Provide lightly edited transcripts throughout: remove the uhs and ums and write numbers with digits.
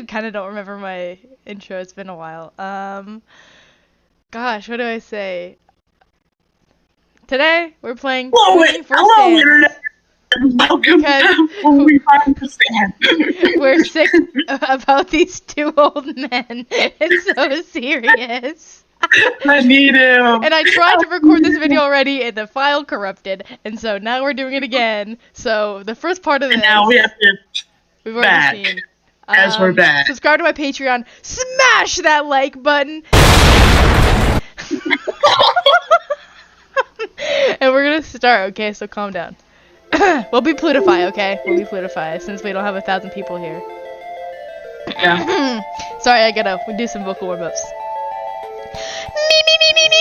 actually kind of don't remember my intro. It's been a while. Gosh, what do I say? Today we're playing Swooning for Hello, Stands. Internet. Welcome Because to We Find the Stand. we're sick about these two old men. It's so serious. I need him. And I tried to record this video already, and the file corrupted, and so now we're doing it again. So the first part of this, And now we have to, we've already back. seen. As we're back. Subscribe to my Patreon. Smash that like button. And we're gonna start. Okay, so calm down. We'll be Plutify, okay? We'll be Plutify since we don't have 1,000 people here. Yeah. Sorry, I gotta do some vocal warm-ups.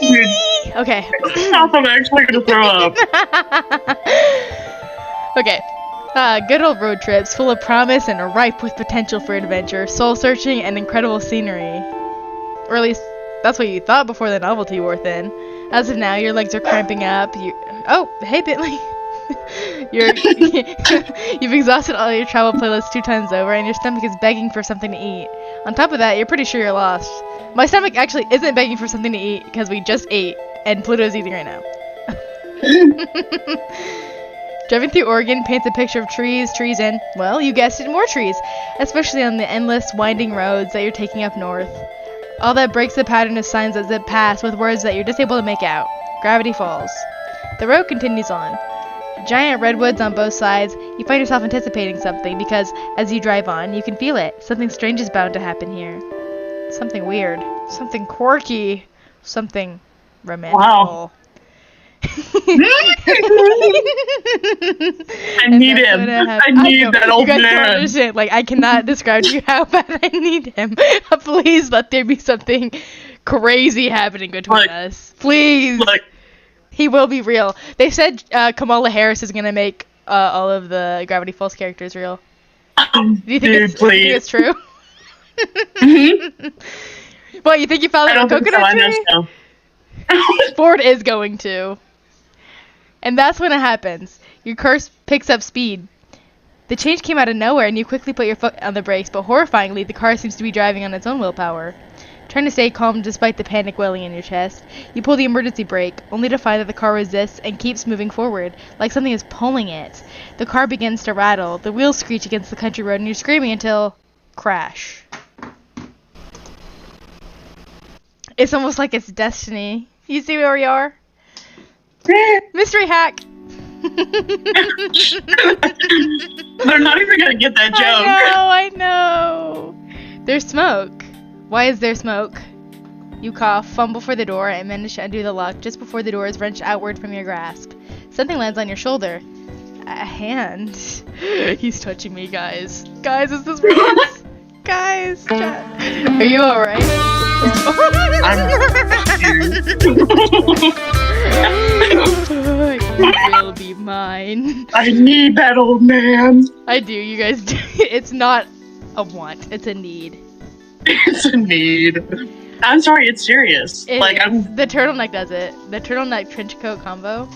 Me. Okay. Stop, I'm actually gonna throw up. Okay. Good old road trips, full of promise and ripe with potential for adventure, soul-searching, and incredible scenery. Or at least, that's what you thought before the novelty wore thin. As of now, your legs are cramping up. Oh, hey, Bentley. You've exhausted all your travel playlists 2 times over, and your stomach is begging for something to eat. On top of that, you're pretty sure you're lost. My stomach actually isn't begging for something to eat, because we just ate, and Pluto's eating right now. Driving through Oregon paints a picture of trees, and, well, you guessed it, more trees, especially on the endless, winding roads that you're taking up north. All that breaks the pattern of signs that zip past with words that you're just able to make out. Gravity Falls. The road continues on. Giant redwoods on both sides, you find yourself anticipating something because, as you drive on, you can feel it. Something strange is bound to happen here. Something weird. Something quirky. Something romantic. Wow. I need him. I need that old man. You guys man. don't understand. Like, I cannot describe to you how bad I need him. Please let there be something crazy happening between us. Please. He will be real. They said Kamala Harris is gonna make all of the Gravity Falls characters real. Do you think it's true? Mm-hmm. What, you think you found a coconut tree? So. Ford is going to. And that's when it happens. Your car picks up speed. The change came out of nowhere and you quickly put your foot on the brakes, but horrifyingly, the car seems to be driving on its own willpower. Trying to stay calm despite the panic welling in your chest, you pull the emergency brake, only to find that the car resists and keeps moving forward, like something is pulling it. The car begins to rattle, the wheels screech against the country road, and you're screaming until... crash. It's almost like it's destiny. You see where we are? Mystery hack! They're not even gonna get that joke. I know! There's smoke. Why is there smoke? You cough, fumble for the door, and manage to undo the lock just before the door is wrenched outward from your grasp. Something lands on your shoulder. A hand. He's touching me, guys. Guys, is this real? Guys, chat. Are you alright? You will be mine. I need that old man. I do, you guys do. It's not a want, it's a need. It's a need. I'm sorry, it's serious. The turtleneck does it. The turtleneck trench coat combo.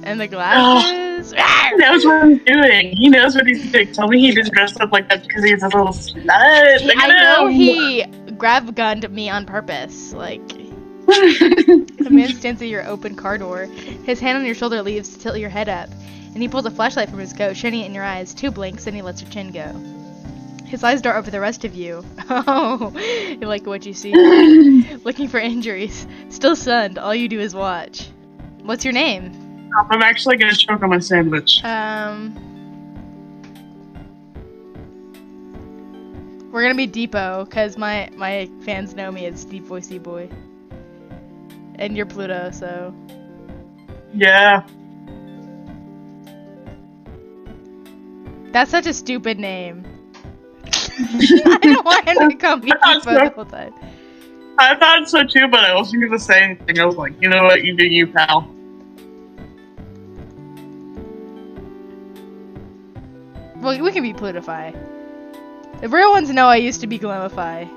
And the glasses. He knows what he's doing. He knows what he's doing. Tell me he just dressed up like that because he's a little stud. I know he grab-gunned me on purpose. Like, the man stands at your open car door. His hand on your shoulder leaves to tilt your head up. And he pulls a flashlight from his coat, shining it in your eyes. 2 blinks, and he lets your chin go. His eyes dart over the rest of you. Oh, you like what you see? Looking for injuries. Still stunned, all you do is watch. What's your name? I'm actually gonna choke on my sandwich. We're gonna be Depot, cause my fans know me as Deep Boy C-Boy. And you're Pluto, so... Yeah. That's such a stupid name. I don't want him to call me Depot the whole time. I thought so too, but I wasn't gonna say anything. I was like, you know what, you do you, pal. Well, we can be Plutify. The real ones know I used to be Glamify.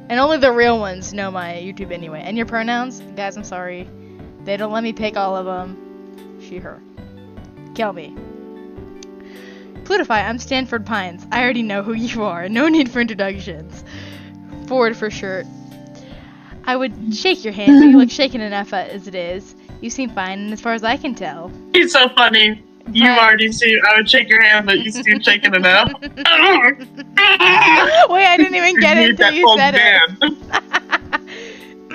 And only the real ones know my YouTube anyway. And your pronouns? Guys, I'm sorry. They don't let me pick all of them. She, her. Kill me. Plutify, I'm Stanford Pines. I already know who you are. No need for introductions. Forward for sure. I would shake your hand, but you look shaken enough as it is. You seem fine, and as far as I can tell. He's so funny. You already see. I would shake your hand, but you seem shaken enough. Wait, I didn't even get it until you said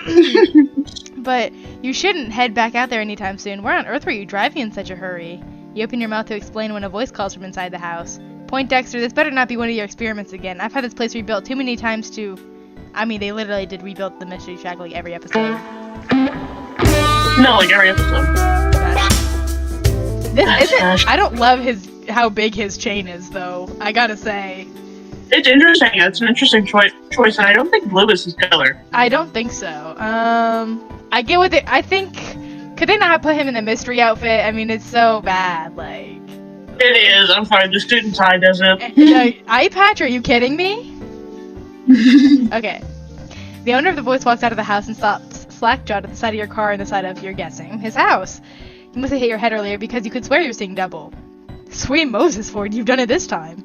it. But you shouldn't head back out there anytime soon. Where on earth were you driving in such a hurry? You open your mouth to explain when a voice calls from inside the house. Poindexter, this better not be one of your experiments again. I've had this place rebuilt too many times to... I mean, they literally did rebuild the Mystery Shack like every episode. No, like every episode. This isn't... I don't love how big his chain is, though. I gotta say. It's interesting. It's an interesting choice, and I don't think blue is his color. I don't think so. I get what they... I think... Could they not put him in the mystery outfit? I mean, it's so bad, like... It is. I'm sorry, the student tie does it. Eye patch? Are you kidding me? Okay. The owner of the voice walks out of the house and stops slack-jawed at the side of your car and the side of, you're guessing, his house. You must have hit your head earlier because you could swear you're seeing double. Sweet Moses, Ford, you've done it this time.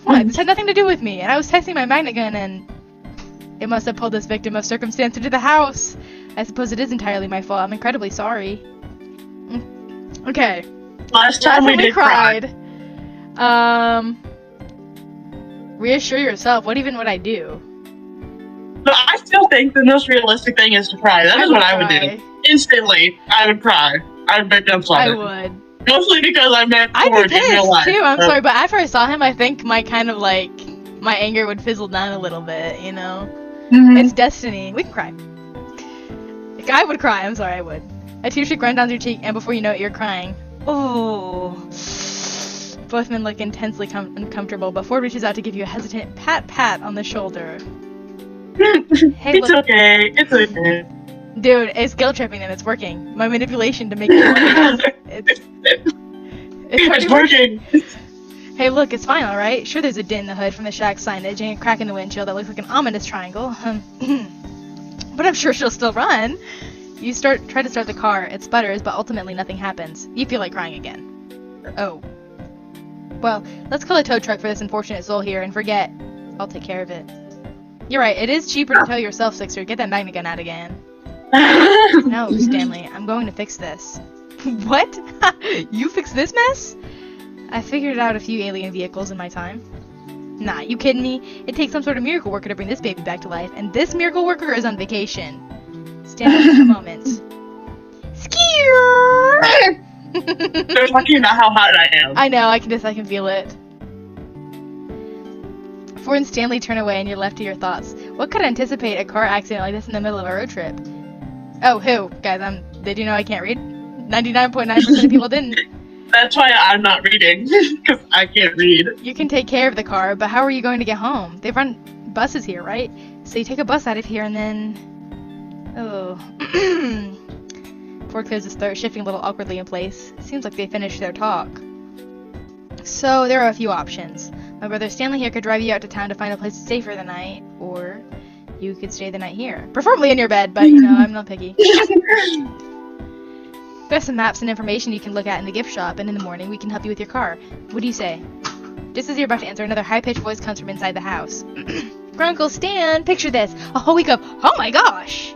What? This had nothing to do with me, and I was testing my magnet gun and... It must have pulled this victim of circumstance into the house. I suppose it is entirely my fault. I'm incredibly sorry. Okay. Last time we did cried. Reassure yourself. What even would I do? But I still think the most realistic thing is to cry. That is what I would do. Instantly, I would cry. I would break down sobbing. I would. Mostly because I met I'd Ford be in real life. pissed too. I'm sorry, but after I saw him, I think my kind of like my anger would fizzle down a little bit. You know, It's destiny. We can cry. Like, I would cry. I'm sorry, I would. A tear streak runs down your cheek, and before you know it, you're crying. Oh. Both men look intensely uncomfortable, but Ford reaches out to give you a hesitant pat on the shoulder. Hey, it's okay. It's okay. Dude, it's guilt tripping and it's working. My manipulation to make it it's working. Hey, look, it's fine, alright? Sure, there's a dent in the hood from the shack signage and a crack in the windshield that looks like an ominous triangle. But I'm sure she'll still run. You try to start the car. It sputters, but ultimately nothing happens. You feel like crying again. Oh. Well, let's call a tow truck for this unfortunate soul here and forget. I'll take care of it. You're right, it is cheaper to tow yourself, Sixer. Get that magnet gun out again. No, Stanley, I'm going to fix this. What? You fix this mess? I figured out a few alien vehicles in my time. Nah, you kidding me? It takes some sort of miracle worker to bring this baby back to life, and this miracle worker is on vacation. Stanley, for a moment. Skeer! They're talking about how hot I am. I know, I can feel it. Ford and Stanley turn away and you're left to your thoughts. What could anticipate a car accident like this in the middle of a road trip? Oh, who? Guys, did you know I can't read? 99.9% of people didn't. That's why I'm not reading, because I can't read. You can take care of the car, but how are you going to get home? They run buses here, right? So you take a bus out of here and then... Oh. Ford clears his throat, shifting a little awkwardly in place. Seems like they finished their talk. So there are a few options. My brother Stanley here could drive you out to town to find a place to stay for the night, or you could stay the night here. Preferably in your bed, but you know, I'm not picky. There's some maps and information you can look at in the gift shop, and in the morning we can help you with your car. What do you say? Just as you're about to answer, another high-pitched voice comes from inside the house. Grunkle Stan, picture this. A whole week of, oh my gosh!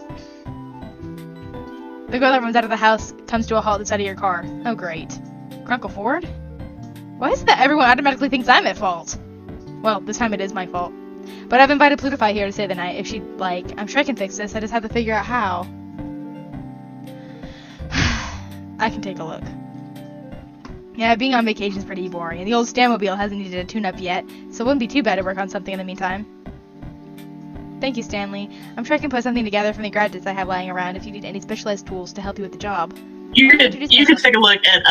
The girl that runs out of the house comes to a halt at the side of your car. Oh great. Grunkle Ford? Why is it that everyone automatically thinks I'm at fault? Well, this time it is my fault. But I've invited Plutify here to stay the night if she'd like. I'm sure I can fix this, I just have to figure out how. I can take a look. Yeah, being on vacation is pretty boring, and the old Stanmobile hasn't needed a tune-up yet, so it wouldn't be too bad to work on something in the meantime. Thank you, Stanley. I'm sure I can put something together from the gadgets I have lying around if you need any specialized tools to help you with the job. You could take a look at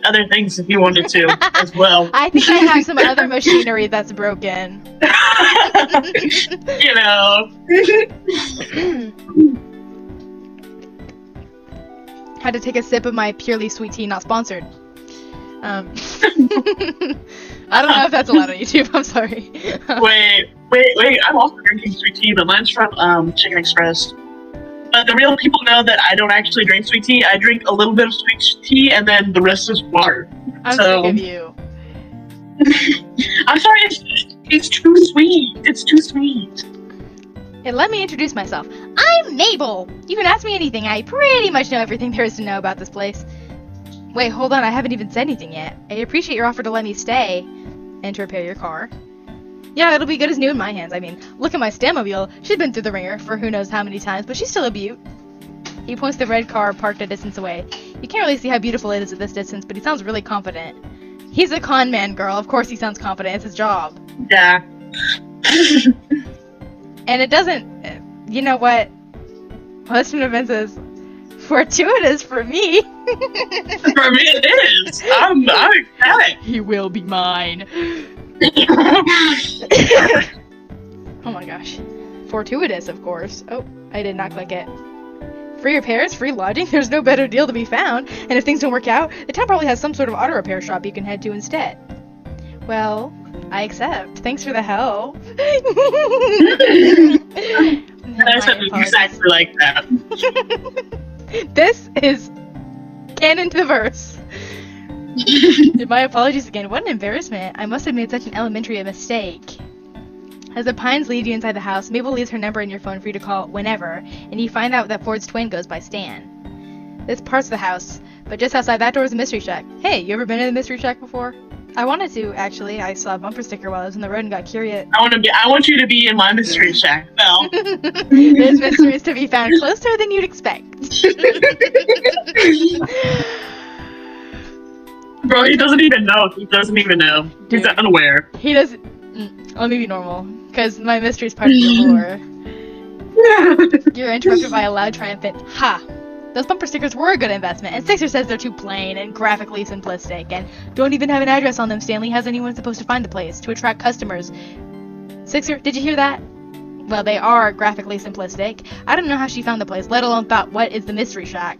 other things if you wanted to as well. I think I have some other machinery that's broken. You know. Had to take a sip of my purely sweet tea, not sponsored. I don't know if that's allowed on YouTube. I'm sorry. Wait! I'm also drinking sweet tea, but mine's from Chicken Express. But the real people know that I don't actually drink sweet tea. I drink a little bit of sweet tea, and then the rest is water. I'm sick of you. I'm sorry, it's too sweet. It's too sweet. Hey, let me introduce myself. I'm Mabel! You can ask me anything. I pretty much know everything there is to know about this place. Wait, hold on. I haven't even said anything yet. I appreciate your offer to let me stay and to repair your car. Yeah, it'll be good as new in my hands. I mean, look at my Stammobile. She's been through the ringer for who knows how many times, but she's still a beaut. He points to the red car parked a distance away. You can't really see how beautiful it is at this distance, but he sounds really confident. He's a con man, girl. Of course he sounds confident. It's his job. Yeah. And it doesn't... You know what? Husband events is fortuitous for me. For me it is. I'm ecstatic. He will be mine. Oh my gosh. Fortuitous, of course. Oh, I did not click it. Free repairs, free lodging, there's no better deal to be found. And if things don't work out, the town probably has some sort of auto repair shop you can head to instead. Well, I accept. Thanks for the help. I said it exactly like that. This is canon to the verse. My apologies again. What an embarrassment. I must have made such an elementary mistake. As the pines lead you inside the house, Mabel leaves her number in your phone for you to call whenever, and you find out that Ford's twin goes by Stan. This part's the house, but just outside that door is a mystery shack. Hey, you ever been in the mystery shack before? I wanted to, actually. I saw a bumper sticker while I was on the road and got curious. I want you to be in my mystery shack. Well. There's mysteries to be found closer than you'd expect. Bro, he doesn't even know. He doesn't even know. He's Dude. unaware. He doesn't... Let me be normal, because my mystery's part of your lore. You're interrupted by a loud triumphant, ha! Those bumper stickers were a good investment, and Sixer says they're too plain and graphically simplistic, and don't even have an address on them. Stanley has anyone supposed to find the place to attract customers. Sixer, did you hear that? Well, they are graphically simplistic. I don't know how she found the place, let alone thought what is the mystery shack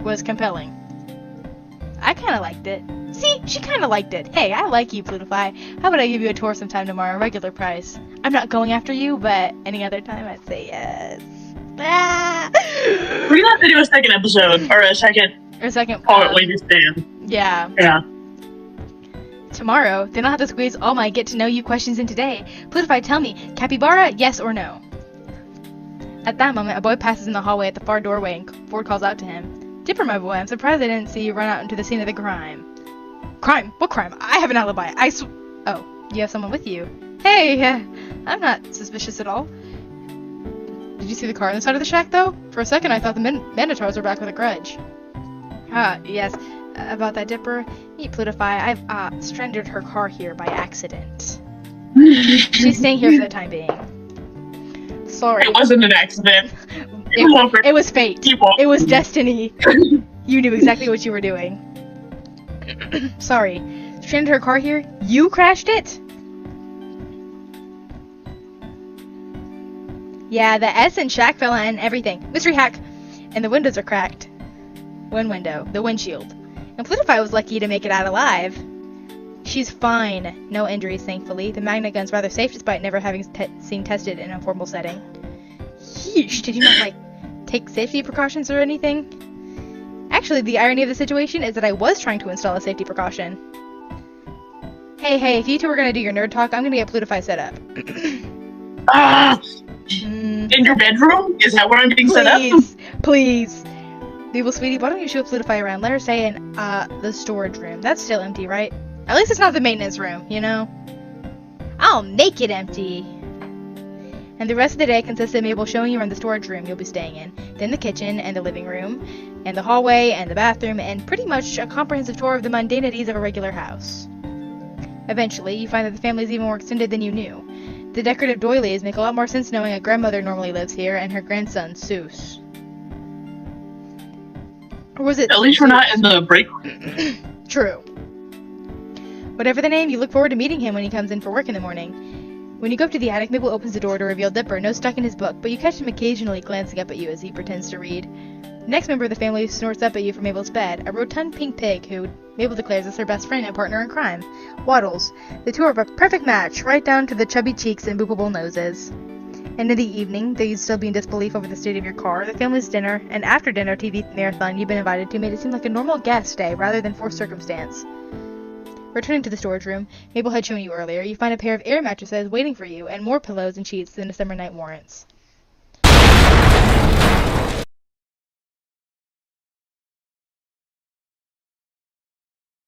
was compelling. I kinda liked it. See, she kinda liked it. Hey, I like you, Plutify. How about I give you a tour sometime tomorrow, regular price? I'm not going after you, but any other time I'd say yes. Ah! We're gonna have to do a second episode, or a second part where you stand. Yeah. Yeah. Tomorrow, then I'll have to squeeze all my get-to-know-you questions in today. Plutify, tell me, capybara, yes or no? At that moment, a boy passes in the hallway at the far doorway, and Ford calls out to him. Dipper, my boy, I'm surprised I didn't see you run out into the scene of the crime. Crime? What crime? I have an alibi. Oh, you have someone with you. Hey, I'm not suspicious at all. Did you see the car on the side of the shack, though? For a second, I thought the Manitars were back with a grudge. Ah, yes. About that Dipper, meet Plutify. I've, stranded her car here by accident. She's staying here for the time being. Sorry. It wasn't an accident. It was fate. It was destiny. You knew exactly what you were doing. Sorry. Stranded her car here? You crashed it? Yeah, the S and shack fell and everything. Mystery hack. And the windows are cracked. One window. The windshield. And Plutify was lucky to make it out alive. She's fine. No injuries, thankfully. The magnet gun's rather safe despite never having seen tested in a formal setting. Yeesh, did you not, take safety precautions or anything? Actually, the irony of the situation is that I was trying to install a safety precaution. Hey, if you two were gonna do your nerd talk, I'm gonna get Plutify set up. In your bedroom? Is that where I'm being set up? Please. Beeble, sweetie, why don't you show Plutify around? Let her stay in, the storage room. That's still empty, right? At least it's not the maintenance room, you know? I'll make it empty. And the rest of the day consists of Mabel showing you around the storage room you'll be staying in, then the kitchen and the living room, and the hallway and the bathroom, and pretty much a comprehensive tour of the mundanities of a regular house. Eventually, you find that the family is even more extended than you knew. The decorative doilies make a lot more sense knowing a grandmother normally lives here and her grandson, Seuss. Or was it... At least we're not in the break room. True. Whatever the name, you look forward to meeting him when he comes in for work in the morning. When you go up to the attic, Mabel opens the door to reveal Dipper, no stuck in his book, but you catch him occasionally glancing up at you as he pretends to read. The next member of the family snorts up at you from Mabel's bed, a rotund pink pig who Mabel declares is her best friend and partner in crime, Waddles. The two are a perfect match, right down to the chubby cheeks and boopable noses. And in the evening, though you'd still be in disbelief over the state of your car, the family's dinner, and after-dinner TV marathon you've been invited to made it seem like a normal guest day rather than forced circumstance. Returning to the storage room Mabel had shown you earlier, you find a pair of air mattresses waiting for you and more pillows and sheets than a summer night warrants.